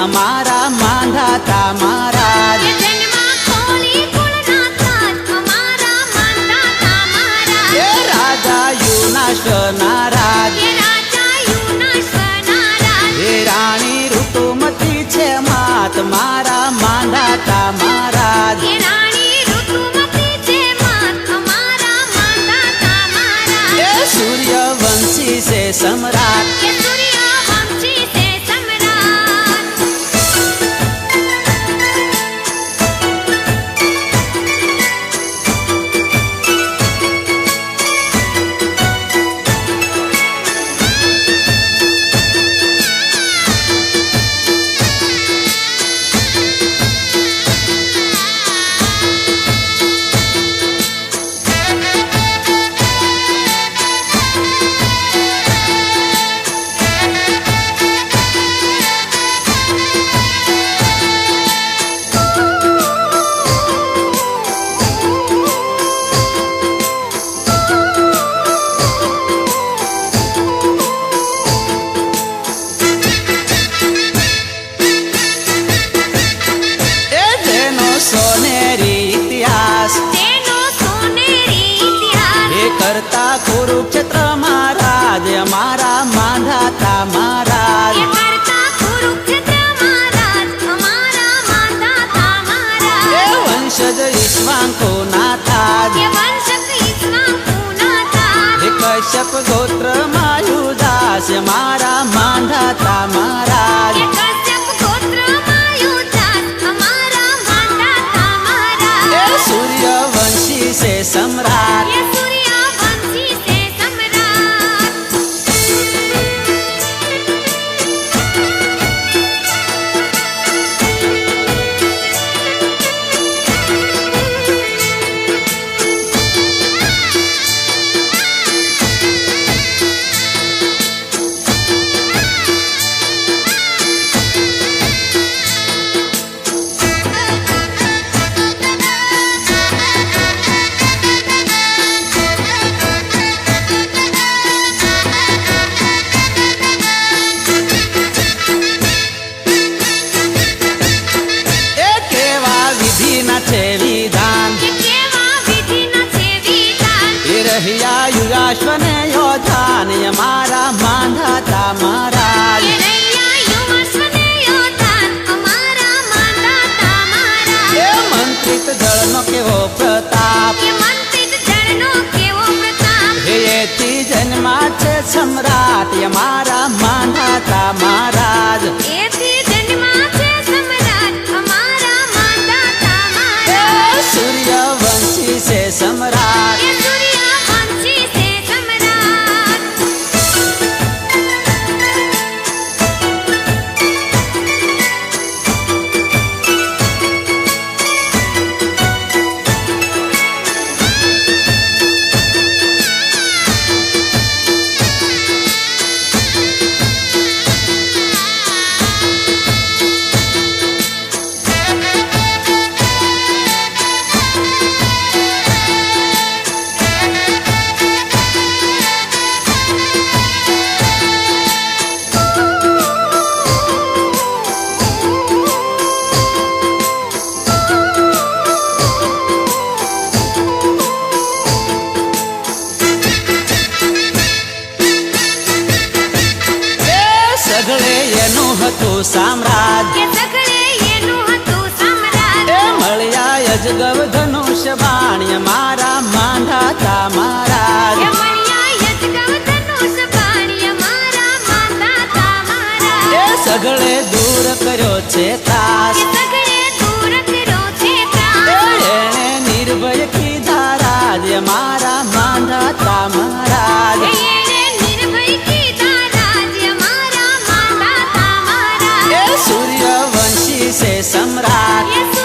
અમારા માંધાતા મહારાજ એ રાજા યુનાશના રાજ એ રાણી ઋતુમતી છે માત મારા માંધાતા મહારાજ એ સૂર્યવંશી છે સમ્રાટ કરતા કુરુક્ષેત્ર મહારાજ અમારા માંધાતા મહારાજ એ વંશજ ઈશ્વાંકો નાથાજ એ કશ્યપ ગોત્ર માયુદાસ મારા માંધાતા મહારાજ એ સૂર્યવંશી છે સમ્રાટ યુગાશ્વને યોધાન અમારા માંધાતા મહારાજ એ મંત્રિત જળનો કેવો પ્રતાપ એથી જન્મા છે સમ્રાટ અમારા માંધાતા મહારાજ સૂર્યવંશી છે સમ્રાટ સામ્રાજ એ મળ્યા યજગવ ધનુષ બાણ્ય મારા માંધાતા મહારાજ એ સગળે દૂર કર્યો છે ત્રાસ એને નિર્ભય કીધા રાજ મારા માંધાતા મહારાજ સૂર્યવંશી છે સમ્રાટ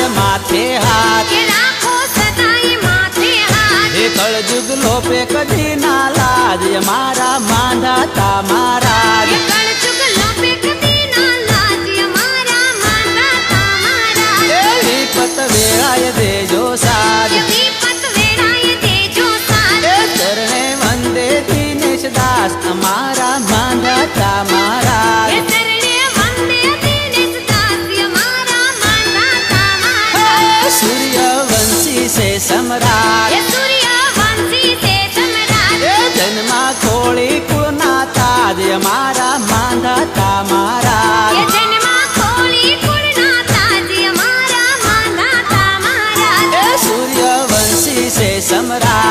સદાય માથે હાથ કે રાખો સદાય માથે હાથ એ કળજુગ લોપે કદી ના લાજ અમારા માંધાતા મહારાજ એ કળજુગ લોપે કદી ના લાજ અમારા માંધાતા મહારાજ એ વિપત વેળાએ દેજો સાજ એ વિપત વેળાએ દેજો સાથ એ ચરણે વંદે દિનેશ દાસ અમારા માંધાતા મહારાજ એ ચરણે વંદે દિનેશ દાસ અમારા માંધાતા મહારાજ સૂર્યવંશી છે સમ્રાટ એ સૂર્યવંશી છે સમ્રાટ એ જન્મા ખોળી કુળના તાજ અમારા માંધાતા મહારાજ એ જન્મા ખોળી કુળના તાજ અમારા માંધાતા મહારાજ એ સૂર્યવંશી છે સમ્રાટ